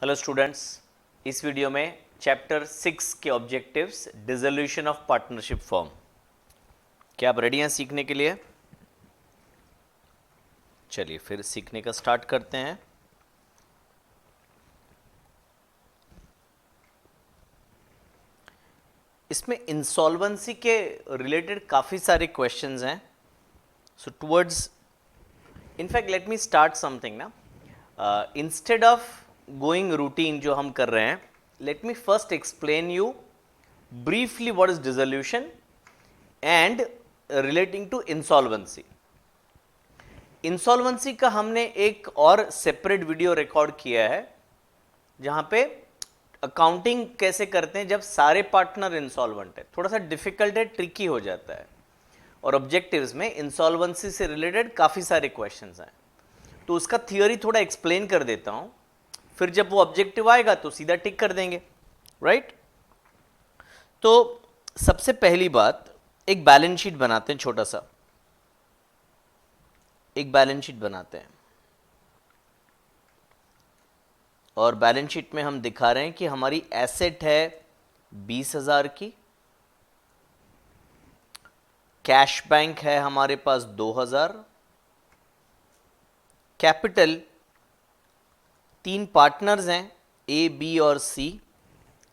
Hello students, इस video में chapter 6 के objectives dissolution of partnership form. क्या आप रेडी हैं सीखने के लिए? चलिए फिर सीखने का स्टार्ट करते हैं। इसमें इंसॉल्वेंसी के रिलेटेड काफ़ी सारे क्वेश्चंस हैं। So towards in fact let me start something ना, इंस्टेड ऑफ गोइंग रूटीन जो हम कर रहे हैं, let me first explain you briefly what is dissolution and relating to insolvency. Insolvency का हमने एक और सेपरेट वीडियो रिकॉर्ड किया है जहां पे अकाउंटिंग कैसे करते हैं जब सारे पार्टनर इंसॉल्वेंट है। थोड़ा सा डिफिकल्ट है, ट्रिकी हो जाता है, और ऑब्जेक्टिव्स में इंसॉल्वेंसी से रिलेटेड काफ़ी सारे क्वेश्चंस हैं, तो उसका थियोरी थोड़ा एक्सप्लेन कर देता हूं, फिर जब वो ऑब्जेक्टिव आएगा तो सीधा टिक कर देंगे, राइट? तो सबसे पहली बात, एक बैलेंस शीट बनाते हैं, छोटा सा एक बैलेंस शीट बनाते हैं, और बैलेंस शीट में हम दिखा रहे हैं कि हमारी एसेट है 20,000 की, कैश बैंक है हमारे पास 2,000, कैपिटल 3 पार्टनर्स हैं ए, बी और सी,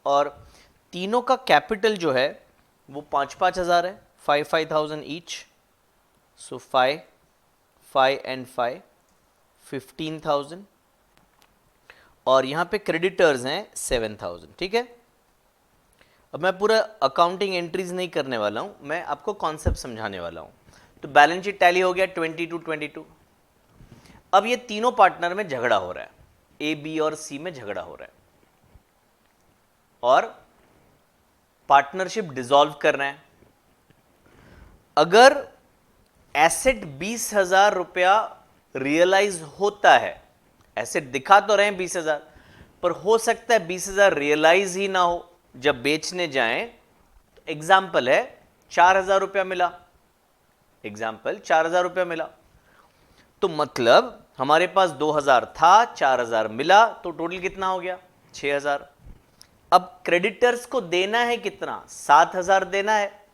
और तीनों का कैपिटल जो है वो 5,000 है, 5,000 ईच। सो 5 एंड 5 15,000, और यहाँ पे क्रेडिटर्स हैं 7,000। ठीक है, अब मैं पूरा अकाउंटिंग एंट्रीज नहीं करने वाला हूँ, मैं आपको कॉन्सेप्ट समझाने वाला हूँ। तो बैलेंस शीट टैली हो गया 22। अब ये तीनों पार्टनर में झगड़ा हो रहा है, ए, बी और सी में झगड़ा हो रहा है, और पार्टनरशिप डिसॉल्व कर रहे हैं। अगर एसेट 20,000 रुपया रियलाइज होता है, एसेट दिखा तो रहे हैं 20,000, पर हो सकता है 20,000 रियलाइज ही ना हो जब बेचने जाएं। तो एग्जाम्पल है 4,000 रुपया मिला, एग्जाम्पल 4,000 रुपया मिला, तो मतलब हमारे पास 2,000 था, 4,000 मिला, तो टोटल कितना हो गया? 6,000। अब क्रेडिटर्स को देना है कितना? 7,000 देना है।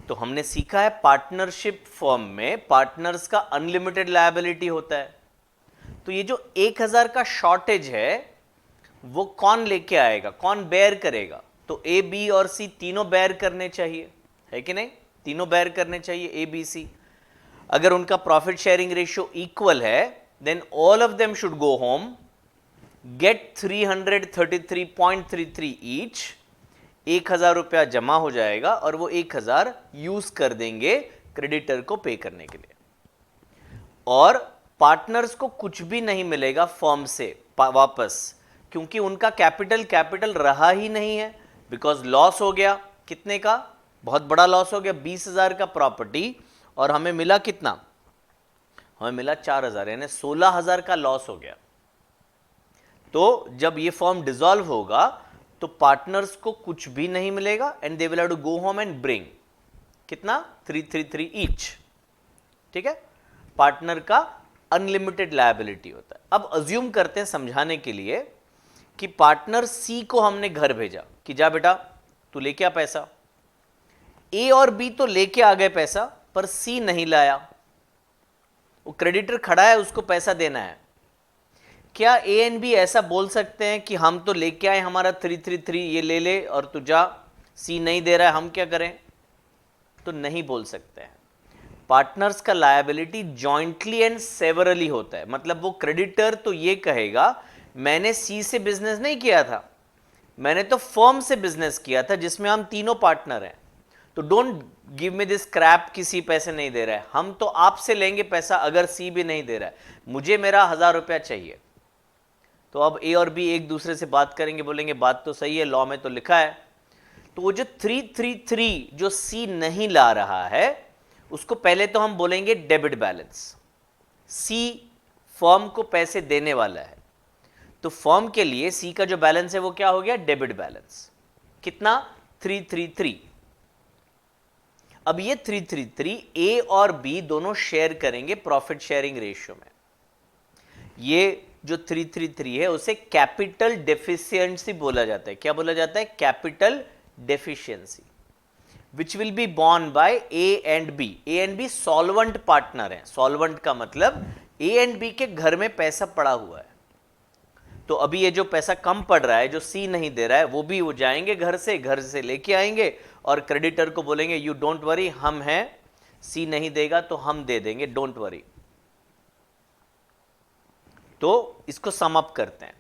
तो हमने सीखा है पार्टनरशिप फॉर्म में पार्टनर्स का अनलिमिटेड लायबिलिटी होता है, तो ये जो 1,000 का शॉर्टेज है वो कौन लेके आएगा, कौन बेयर करेगा? तो ए, बी और सी तीनों बेयर करने चाहिए, है कि नहीं? तीनों बेयर करने चाहिए, ए, बी, सी। अगर उनका प्रॉफिट शेयरिंग रेशियो इक्वल है, then all of them should go home, get 333.33 each. 1,000 रुपया जमा हो जाएगा और वो 1,000 यूज कर देंगे क्रेडिटर को पे करने के लिए, और पार्टनर्स को कुछ भी नहीं मिलेगा फर्म से वापस, क्योंकि उनका कैपिटल रहा ही नहीं है, बिकॉज लॉस हो गया। कितने का? बहुत बड़ा लॉस हो गया, 20,000 का प्रॉपर्टी, और हमें मिला कितना? हमें मिला 4,000, यानी 16,000 का लॉस हो गया। तो जब ये फॉर्म डिसॉल्व होगा तो पार्टनर्स को कुछ भी नहीं मिलेगा, and they will have to go home and bring कितना? 333 ईच। ठीक है, पार्टनर का अनलिमिटेड लायबिलिटी होता है। अब अज्यूम करते हैं समझाने के लिए कि पार्टनर सी को हमने घर भेजा कि जा बेटा तू लेके आ पैसा। ए और बी तो लेके आ गए पैसा, पर सी नहीं लाया, वो क्रेडिटर खड़ा है, उसको पैसा देना है। क्या ए एंड बी ऐसा बोल सकते हैं कि हम तो लेके आए, हमारा 333 ये ले ले, और तू जा, सी नहीं दे रहा है, हम क्या करें? तो नहीं बोल सकते हैं। पार्टनर्स का लायबिलिटी जॉइंटली एंड सेवरली होता है, मतलब वो क्रेडिटर तो ये कहेगा मैंने सी से बिजनेस नहीं किया था, मैंने तो फर्म से बिजनेस किया था जिसमें हम तीनों पार्टनर हैं, तो don't give me this crap कि सी पैसे नहीं दे रहा है, हम तो आपसे लेंगे पैसा अगर सी भी नहीं दे रहा है, मुझे मेरा 1,000 रुपया चाहिए। तो अब ए और बी एक दूसरे से बात करेंगे, बोलेंगे बात तो सही है, लॉ में तो लिखा है। तो वो जो 333 जो सी नहीं ला रहा है, उसको पहले तो हम बोलेंगे डेबिट बैलेंस। सी फर्म को पैसे देने वाला है, तो फर्म के लिए सी का जो बैलेंस है वो क्या हो गया? Debit balance. कितना? 333। अब ये 333 ए और बी दोनों शेयर करेंगे प्रॉफिट शेयरिंग रेशियो में। ये जो 333 है उसे कैपिटल डेफिशिएंसी बोला जाता है। क्या बोला जाता है? Capital deficiency, which will be borne by A and B. A and B solvent partner है। सॉल्वेंट का मतलब ए एंड बी के घर में पैसा पड़ा हुआ है, तो अभी ये जो पैसा कम पड़ रहा है, जो सी नहीं दे रहा है, वो भी वो जाएंगे घर से लेके आएंगे और क्रेडिटर को बोलेंगे यू डोंट वरी, हम हैं, सी नहीं देगा तो हम दे देंगे, डोंट वरी। तो इसको सम अप करते हैं।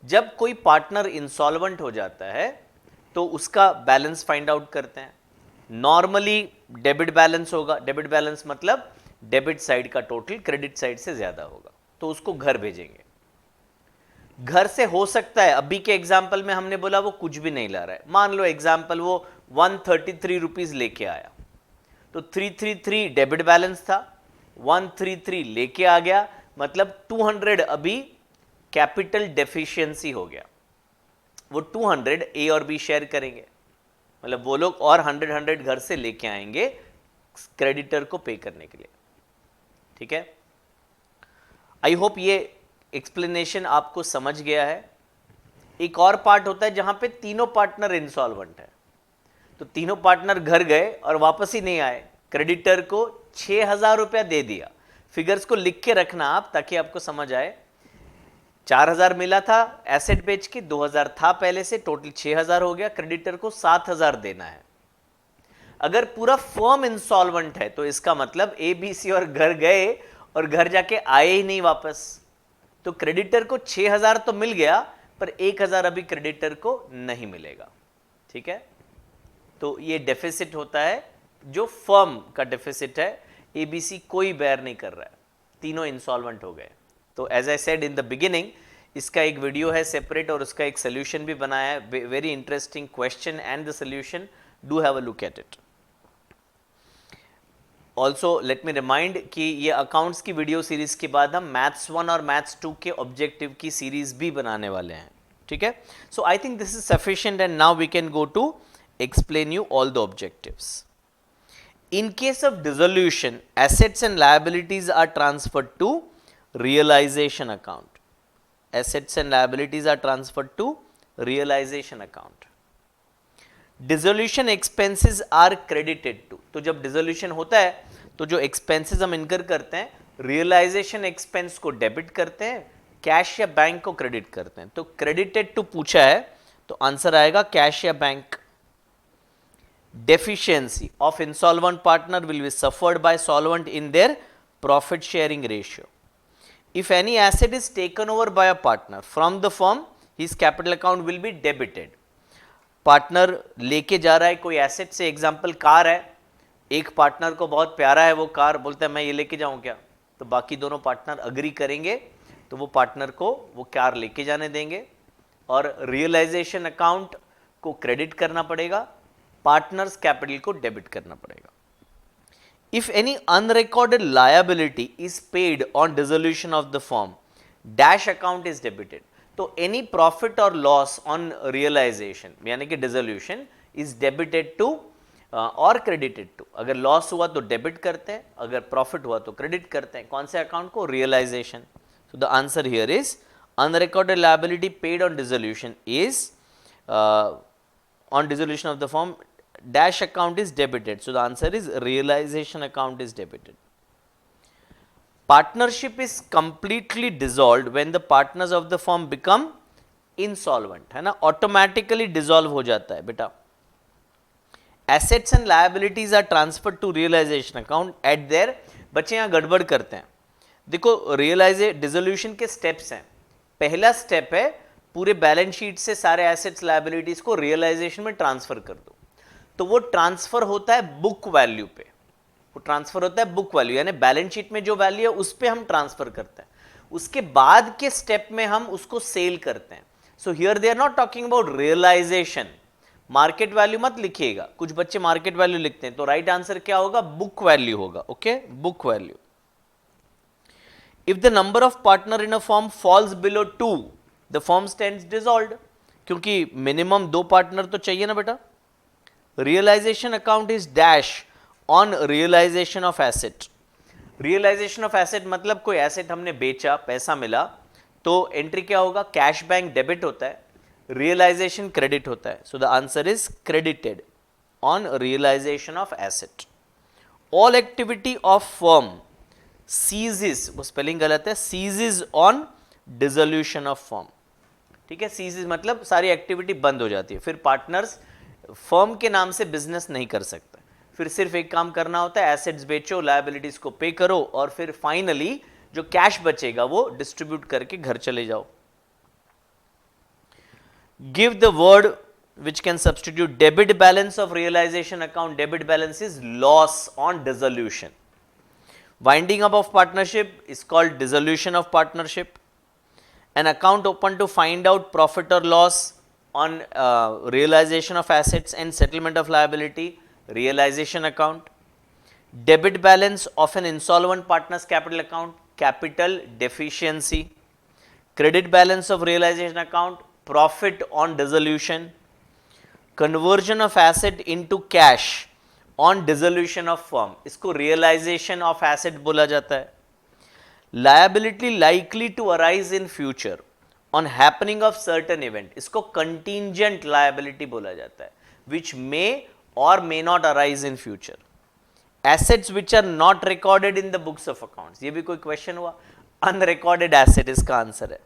जब कोई पार्टनर इंसॉल्वेंट हो जाता है तो उसका बैलेंस फाइंड आउट करते हैं। नॉर्मली डेबिट बैलेंस होगा। डेबिट बैलेंस मतलब डेबिट साइड का टोटल क्रेडिट साइड से ज्यादा होगा, तो उसको घर भेजेंगे। घर से हो सकता है, अभी के एग्जाम्पल में हमने बोला वो कुछ भी नहीं ला रहा है, मान लो एग्जाम्पल वो 133 रुपीज लेके आया, तो 333 डेबिट बैलेंस था, 133 लेके आ गया, मतलब 200 अभी कैपिटल डेफिशिएंसी हो गया। वो 200 ए और बी शेयर करेंगे, मतलब वो लोग और 100 घर से लेके आएंगे क्रेडिटर को पे करने के लिए। ठीक है, आई होप ये एक्सप्लेनेशन आपको समझ गया है। एक और पार्ट होता है जहां पे तीनों पार्टनर इंसॉल्वेंट है, तो तीनों पार्टनर घर गए और वापस ही नहीं आए, क्रेडिटर को 6000 रुपया दे दिया। फिगर्स को लिख के रखना आप, ताकि आपको समझ आए। 4000 मिला था एसेट बेच के, 2000 था पहले से, टोटल 6000 हो गया, क्रेडिटर को 7000 देना है। अगर पूरा फर्म इंसॉल्वेंट है तो इसका मतलब ए बी सी और घर गए और घर जाके आए ही नहीं वापस, तो क्रेडिटर को 6000 तो मिल गया, पर 1000 अभी क्रेडिटर को नहीं मिलेगा। ठीक है, तो ये डेफिसिट होता है, जो फर्म का डेफिसिट है। एबीसी कोई बेयर नहीं कर रहा है, तीनों इंसॉल्वेंट हो गए। तो as I said in the beginning, इसका एक वीडियो है सेपरेट और उसका एक सोल्यूशन भी बनाया है, very interesting question and the solution, do have a look at it. Also let me remind कि ये अकाउंट्स की वीडियो सीरीज के बाद हम मैथ्स 1 और मैथ्स 2 के ऑब्जेक्टिव की सीरीज भी बनाने वाले हैं। ठीक है, so I think this is sufficient and now we can go to explain you all the objectives. In case of dissolution, assets and liabilities are transferred to realization account. Assets and liabilities are transferred to realization account. Dissolution expenses are credited to. तो जब dissolution होता है तो जो expenses हम incur करते हैं, realization expense को debit करते हैं, cash या बैंक को credit करते हैं। तो credited to पूछा है तो आंसर आएगा cash या bank. Deficiency of insolvent partner will be suffered by solvent in their profit sharing ratio. If any asset is taken over by a partner from the firm, his capital account will be debited. Partner लेके जा रहा है कोई asset से, example car है, एक partner को बहुत प्यारा है वो कार, बोलता है मैं ये लेके जाऊं क्या, तो बाकी दोनों पार्टनर अग्री करेंगे, तो वो पार्टनर को वो कार लेके जाने देंगे और रियलाइजेशन अकाउंट को क्रेडिट करना पड़ेगा, पार्टनर्स कैपिटल को डेबिट करना पड़ेगा। If any unrecorded liability is paid on dissolution of the firm, dash account is debited. तो एनी प्रॉफिट और लॉस ऑन रियलाइजेशन यानी कि डिसोल्यूशन इज डेबिटेड टू और क्रेडिटेड टू। अगर लॉस हुआ तो डेबिट करते हैं, अगर प्रॉफिट हुआ तो क्रेडिट करते हैं। कौन से अकाउंट को? Realisation. So the answer here is unrecorded liability paid on dissolution is on dissolution of the firm, dash account is debited. So the answer is realization account is debited. Partnership is completely dissolved when the partners of the firm become insolvent, है ना, automatically dissolve हो जाता है बेटा। Assets and liabilities are transferred to realization account at their, बच्चे यहाँ गड़बड़ करते हैं। देखो डिसोल्यूशन के स्टेप्स हैं। पहला स्टेप है पूरे बैलेंस शीट से सारे एसेट्स लायबिलिटीज को रियलाइजेशन में ट्रांसफर कर दो, तो वो ट्रांसफर होता है बुक वैल्यू पे, वो ट्रांसफर होता है बुक वैल्यू, यानी बैलेंस शीट में जो वैल्यू है उस पे हम ट्रांसफर करते हैं। उसके बाद के स्टेप में हम उसको सेल करते हैं। So here they are not talking about realisation. Market value मत लिखिएगा, कुछ बच्चे मार्केट वैल्यू लिखते हैं, तो राइट आंसर क्या होगा? बुक वैल्यू होगा। Okay, book value. If the number of partner in a firm falls below 2, the firm stands dissolved, क्योंकि मिनिमम 2 पार्टनर तो चाहिए ना बेटा। Realisation account is dash on realisation of asset. Realisation of asset मतलब कोई asset हमने बेचा, पैसा मिला, तो एंट्री क्या होगा, कैश बैंक डेबिट होता है, रियलाइजेशन क्रेडिट होता है, so the answer is credited on realisation of asset. All activity of firm ceases, वो स्पेलिंग गलत है, ceases on dissolution of firm, ठीक है, सीजेस मतलब सारी एक्टिविटी बंद हो जाती है, फिर पार्टनर्स फर्म के नाम से बिजनेस नहीं कर सकते, फिर सिर्फ एक काम करना होता है, एसेट्स बेचो, लायबिलिटीज को पे करो, और फिर फाइनली जो कैश बचेगा वो डिस्ट्रीब्यूट करके घर चले जाओ। Give the word which can substitute debit balance of realization account. Debit balance is loss on dissolution. Winding up of partnership is called dissolution of partnership. An account open to find out profit or loss on realization of assets and settlement of liability, realization account. Debit balance of an insolvent partner's capital account, capital deficiency. Credit balance of realization account, profit on dissolution. Conversion of asset into cash on dissolution of firm, इसको realisation of asset बोला जाता है। Liability likely to arise in future on happening of certain event, इसको contingent liability बोला जाता है, which may or may not arise in future. Assets which are not recorded in the books of accounts, ये भी कोई question हुआ, unrecorded asset इसका answer है।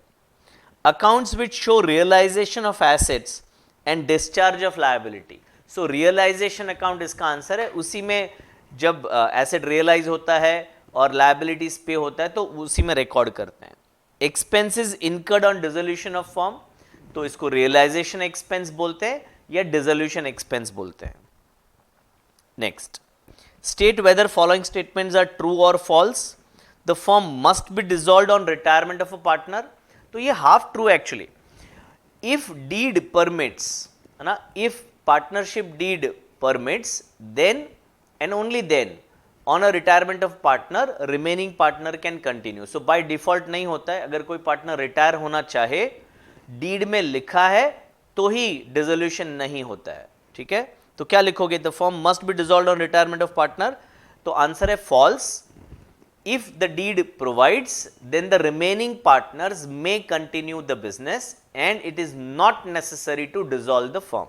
Accounts which show realisation of assets and discharge of liability, so realisation account इसका answer है, उसी में जब एसेट रियलाइज होता है और लायबिलिटीज पे होता है तो उसी में रिकॉर्ड करते हैं। Expenses incurred on dissolution of firm, तो इसको रियलाइजेशन एक्सपेंस बोलते हैं या डिसोल्यूशन एक्सपेंस बोलते हैं। Next, state whether following statements are true और false. The firm must be dissolved on retirement of a partner, तो ये half true actually. If deed permits, है ना, if partnership deed permits, then and only then on a retirement of partner remaining partner can continue. So by default नहीं होता है, अगर कोई partner retire होना चाहे, डीड में लिखा है तो ही डिसोल्यूशन नहीं होता है, ठीक है। तो क्या लिखोगे, the firm must be dissolved on retirement of partner, तो आंसर है false. If the deed provides, then the remaining partners may continue the business and it is not necessary to dissolve the firm.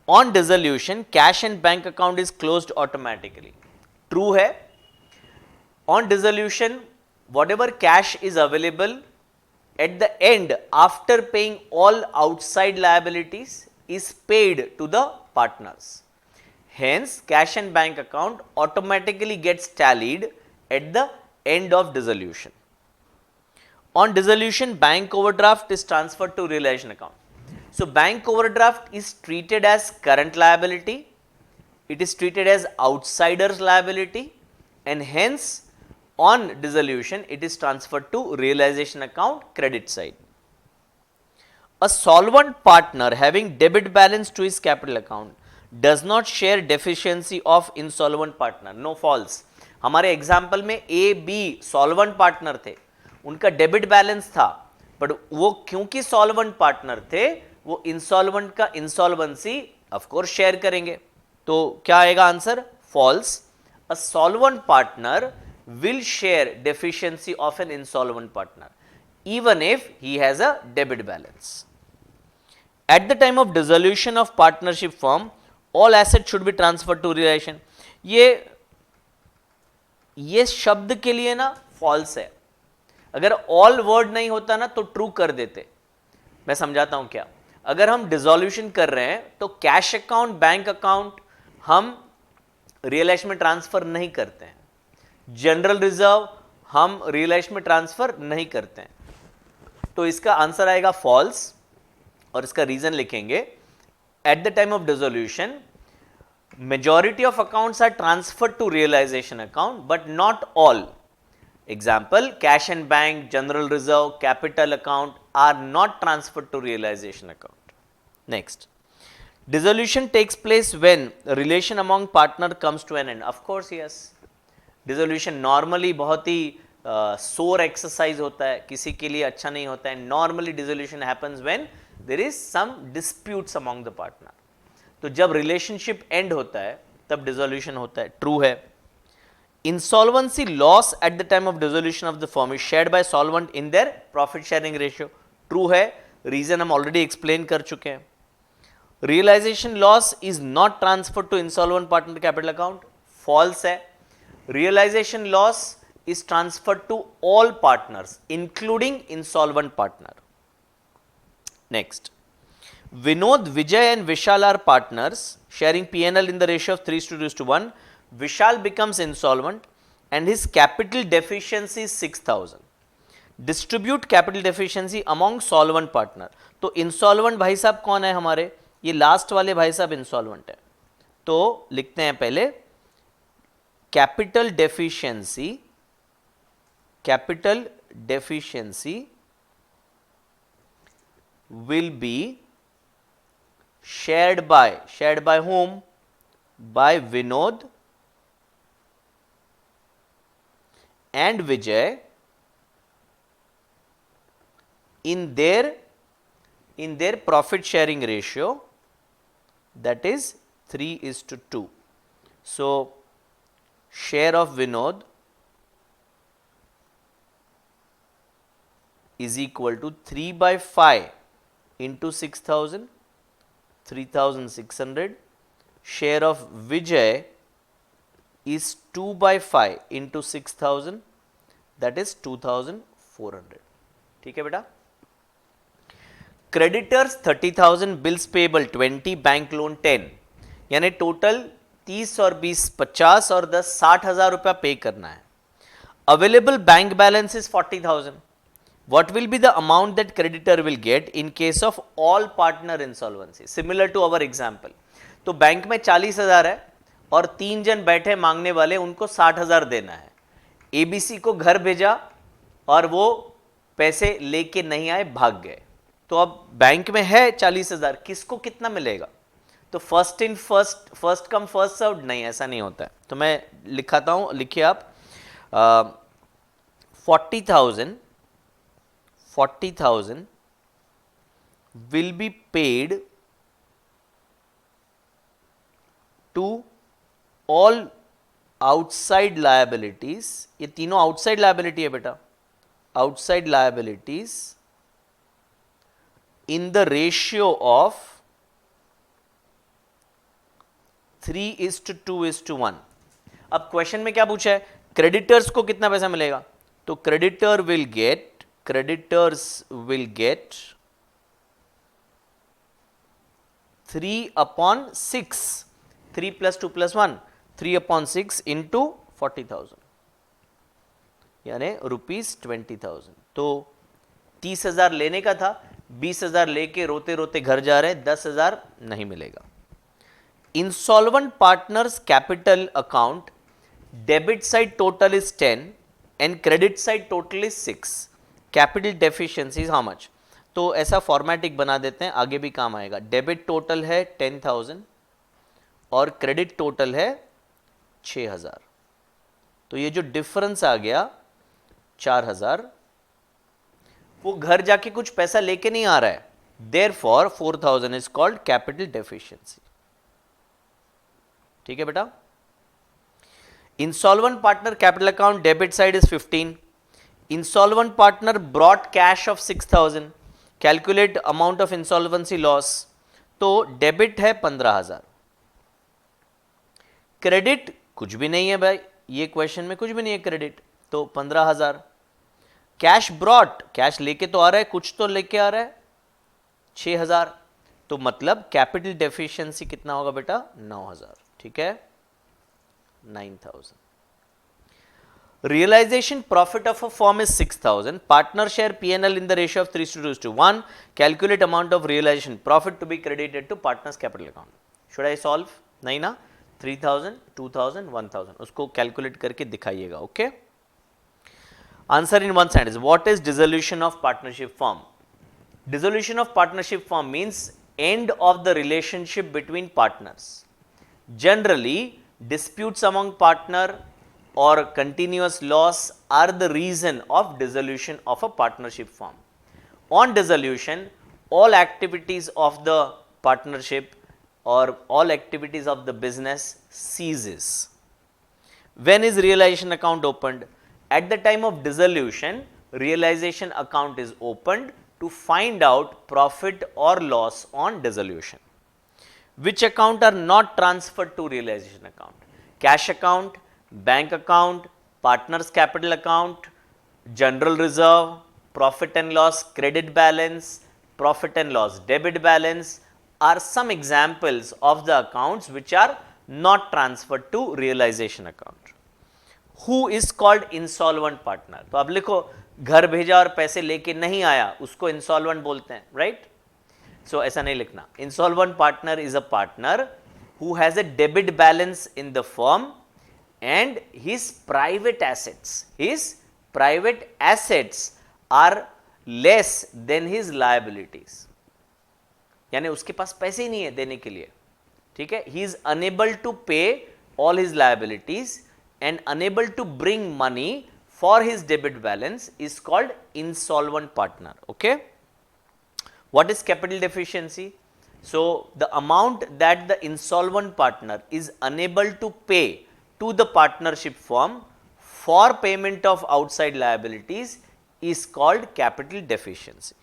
On dissolution, cash and bank account is closed automatically. True है. On dissolution, whatever cash is available at the end after paying all outside liabilities is paid to the partners. Hence, cash and bank account automatically gets tallied at the end of dissolution. On dissolution, bank overdraft is transferred to realization account. So bank overdraft is treated as current liability, it is treated as outsider's liability, and hence on dissolution it is transferred to realization account, credit side. A solvent partner having debit balance to his capital account does not share deficiency of insolvent partner. No, false. हमारे example में A B solvent partner थे, उनका debit balance था, but वो क्योंकि solvent partner थे वो insolvent का इंसॉल्वेंसी ऑफ कोर्स शेयर करेंगे, तो क्या आएगा answer, false. A solvent partner will share deficiency of an insolvent partner even if he has a debit balance. At the time of dissolution of partnership firm all asset should be transfer to relation, ये शब्द के लिए ना false है, अगर all word नहीं होता ना तो ट्रू कर देते। मैं समझाता हूं क्या, अगर हम डिसोल्यूशन कर रहे हैं तो कैश अकाउंट, बैंक अकाउंट हम रियलाइजेशन में ट्रांसफर नहीं करते हैं, जनरल रिजर्व हम रियलाइजेशन में ट्रांसफर नहीं करते हैं, तो इसका आंसर आएगा फॉल्स, और इसका रीजन लिखेंगे, eight the time of dissolution majority of accounts are transferred to realization account but not all. Example, cash and bank, general reserve, capital account are not transferred to realization account. Next, dissolution takes place when a relation among partner comes to an end. Of course yes, dissolution normally बहुत ही sore exercise होता है, किसी के लिए अच्छा नहीं होता है। Normally dissolution happens when there is some disputes among the partner, तो जब रिलेशनशिप एंड होता है तब डिसोल्यूशन होता है, ट्रू है। insolvency loss at the time of dissolution of the firm is shared by solvent in their profit sharing ratio. True है, reason हम already explain कर चुके हैं. Realization loss is not transferred to insolvent partner capital account. False है. Realization loss is transferred to all partners including insolvent partner. Next, Vinod, Vijay and Vishal are partners sharing P&L in the ratio of 3:1. Vishal becomes insolvent and his capital deficiency is 6,000. Distribute capital deficiency among solvent partner. तो insolvent भाई साहब कौन है हमारे? ये last वाले भाई साहब insolvent है. तो लिखते हैं पहले capital deficiency will be shared by whom? By Vinod and Vijay in their profit sharing ratio, that is 3:2. So share of Vinod is equal to 3/5 into 6,000, 3,600. Share of Vijay is 2/5 into 6,000, that is 2,400. ठीक है बेटा. Creditors 30,000, bills payable 20, bank loan 10. यानी total 30 और 20 50 और 10 60,000 रुपया पे करना है. Available bank balance is 40,000. What will be the amount that creditor will get in case of all partner insolvency? Similar to our example. तो बैंक में 40,000 है और 3 जन बैठे मांगने वाले, उनको 60,000 देना है. एबीसी को घर भेजा और वो पैसे लेके नहीं आए, भाग गए. तो अब बैंक में है 40,000, किसको कितना मिलेगा? तो फर्स्ट कम फर्स्ट सर्व्ड नहीं, ऐसा नहीं होता है. तो मैं लिखाता हूं, लिखिए आप 40,000 will be paid to all outside liabilities. ये तीनों outside liability है बेटा. Outside liabilities in the ratio of 3:2:1. अब क्वेश्चन में क्या पूछा है? क्रेडिटर्स को कितना पैसा मिलेगा? तो क्रेडिटर्स will get 3/6. 3 + 2 + 1, 3/6 into 40,000 यानी ₹20,000. तो 30,000 लेने का था, 20,000 लेके रोते रोते घर जा रहे हैं, 10,000 नहीं मिलेगा. Insolvent partners capital account, debit side total is 10 and credit side total is 6. Capital deficiency is how much? तो ऐसा फॉर्मेटिक बना देते हैं, आगे भी काम आएगा. डेबिट टोटल है 10,000 और क्रेडिट टोटल है 6,000. तो ये जो डिफरेंस आ गया 4,000, वो घर जाके कुछ पैसा लेके नहीं आ रहा है. Therefore 4,000 is called capital deficiency. ठीक है बेटा. Insolvent partner capital account debit side is 15. Insolvent partner brought cash of 6,000. Calculate amount of insolvency loss. तो डेबिट है 15,000. क्रेडिट कुछ भी नहीं है भाई, ये क्वेश्चन में कुछ भी नहीं है क्रेडिट, तो 15,000. कैश ब्रॉट, कैश लेके तो आ रहा है, कुछ तो लेके आ रहा है 6,000. तो मतलब कैपिटल डेफिशिएंसी कितना होगा बेटा? 9,000. ठीक है, 9,000. Realization profit of a firm is 6,000. Partner share P&L in the ratio of 3:1. Calculate amount of realization profit to be credited to partner's capital account. Should I solve? नहीं ना. 3,000, 2,000, 1,000. उसको calculate करके दिखाइएगा. Okay. Answer in one sentence. What is dissolution of partnership firm? Dissolution of partnership firm means end of the relationship between partners. Generally, disputes among partner or continuous loss are the reason of dissolution of a partnership firm. On dissolution, all activities of the partnership or all activities of the business ceases. When is realization account opened? At the time of dissolution, realization account is opened to find out profit or loss on dissolution. Which account are not transferred to realization account? Cash account, bank account, partners capital account, general reserve, profit and loss credit balance, profit and loss debit balance are some examples of the accounts which are not transferred to realization account. Who is called insolvent partner? तो अब लिखो, घर भेजा और पैसे लेके नहीं आया उसको insolvent बोलते हैं, right? So ऐसा नहीं लिखना. Insolvent partner is a partner who has a debit balance in the firm and his private assets are less than his liabilities. यानी उसके पास पैसे ही नहीं है देने के लिए, ठीक है. He is unable to pay all his liabilities and unable to bring money for his debit balance is called insolvent partner. Okay. What is capital deficiency? So the amount that the insolvent partner is unable to pay to the partnership firm for payment of outside liabilities is called capital deficiency.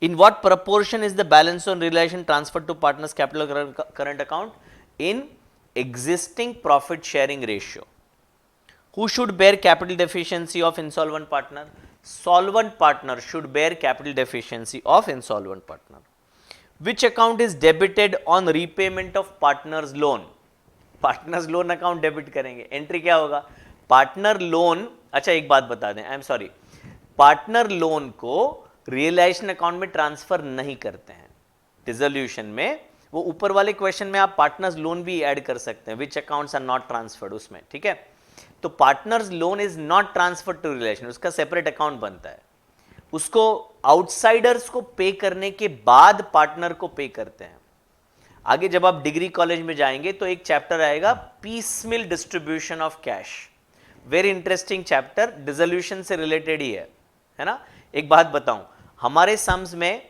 In what proportion is the balance on realization transferred to partners capital current account? In existing profit sharing ratio. Who should bear capital deficiency of insolvent partner? Solvent partner should bear capital deficiency of insolvent partner. Which account is debited on repayment of partner's loan? Partner's loan account debit करेंगे. Entry क्या होगा? Partner loan. अच्छा एक बात बता दें, I am sorry. Partner loan को realisation account में ट्रांसफर नहीं करते हैं. डिसोल्यूशन में वो ऊपर वाले क्वेश्चन में आप पार्टनर्स लोन भी ऐड कर सकते हैं, which accounts are not transferred उसमें, ठीक है. तो partners loan is not transferred to relation, उसका सेपरेट अकाउंट बनता है. उसको आउटसाइडर्स को पे करने के बाद पार्टनर को पे करते हैं. आगे जब आप डिग्री कॉलेज में जाएंगे तो एक चैप्टर आएगा piecemeal distribution of cash. Very interesting chapter, dissolution से रिलेटेड ही है ना. एक बात बताऊं, हमारे सम्स में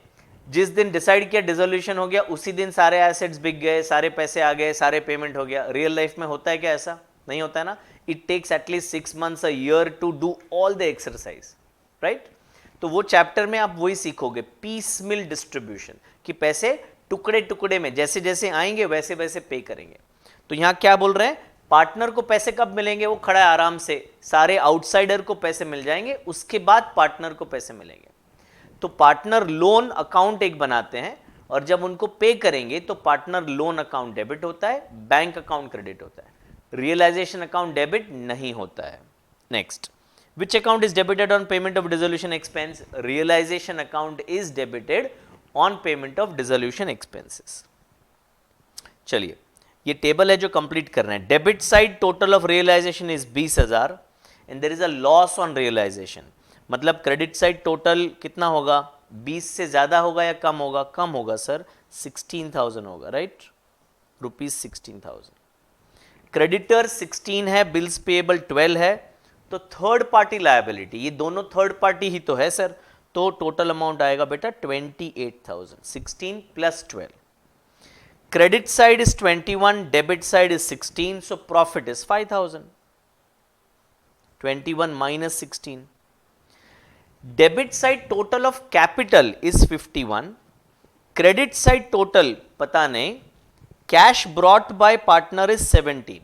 जिस दिन डिसाइड किया डिसोल्यूशन हो गया उसी दिन सारे एसेट्स बिक गए, सारे पैसे आ गए, सारे पेमेंट हो गया. रियल लाइफ में होता है क्या? ऐसा नहीं होता है ना. It takes at least 6 months a year to do all the exercise, right. तो वो चैप्टर में आप वही सीखोगे, पीसमिल डिस्ट्रीब्यूशन, कि पैसे टुकड़े टुकड़े में जैसे जैसे आएंगे वैसे वैसे पे करेंगे. तो यहां क्या बोल रहे हैं, पार्टनर को पैसे कब मिलेंगे? वो खड़ा है आराम से, सारे आउटसाइडर को पैसे मिल जाएंगे, उसके बाद पार्टनर को पैसे मिलेंगे. तो पार्टनर लोन अकाउंट एक बनाते हैं और जब उनको पे करेंगे तो पार्टनर लोन अकाउंट डेबिट होता है, बैंक अकाउंट क्रेडिट होता है, रियलाइजेशन अकाउंट डेबिट नहीं होता है. Next, which account is debited on payment of dissolution expense? Realisation account is debited on payment of dissolution expenses. चलिए ये टेबल है जो कंप्लीट करना है. Debit side total of realisation is 20,000 and there is a loss on realisation. मतलब credit side total कितना होगा? 20 से ज्यादा होगा या कम होगा? कम होगा सर, 16,000 होगा, राइट, ₹16,000. क्रेडिटर 16 है, बिल्स पेएबल 12 है, तो थर्ड पार्टी लायबिलिटी, ये दोनों थर्ड पार्टी ही तो है सर, तो टोटल अमाउंट आएगा बेटा 28,000. 16 + 12. Credit side is 21, debit side is 16, so profit is 5,000. 21 minus 16. Debit side total of capital is 51. Credit side total पता नहीं. Cash brought by partner is 17.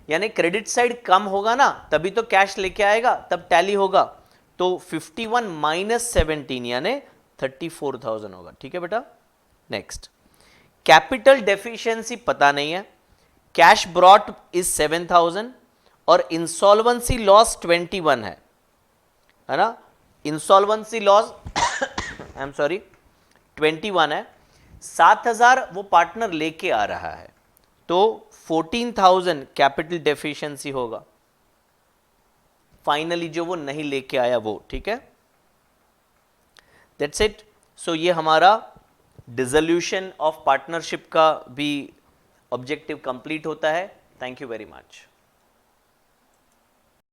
यानी क्रेडिट साइड कम होगा ना तभी तो कैश लेके आएगा, तब टैली होगा. तो 51 minus 17 यानी 34,000 होगा. ठीक है बेटा. नेक्स्ट, कैपिटल डेफिशिएंसी पता नहीं है. कैश ब्रॉट इज 7,000 और इंसॉल्वेंसी लॉस 21 है ना. Insolvency loss I am sorry 21 है. 7,000 वो पार्टनर लेके आ रहा है, तो 14,000 कैपिटल डेफिशिएंसी होगा. फाइनली जो वो नहीं लेके आया वो, ठीक है. That's it. सो ये हमारा डिसोल्यूशन ऑफ पार्टनरशिप का भी ऑब्जेक्टिव कंप्लीट होता है. Thank you very much.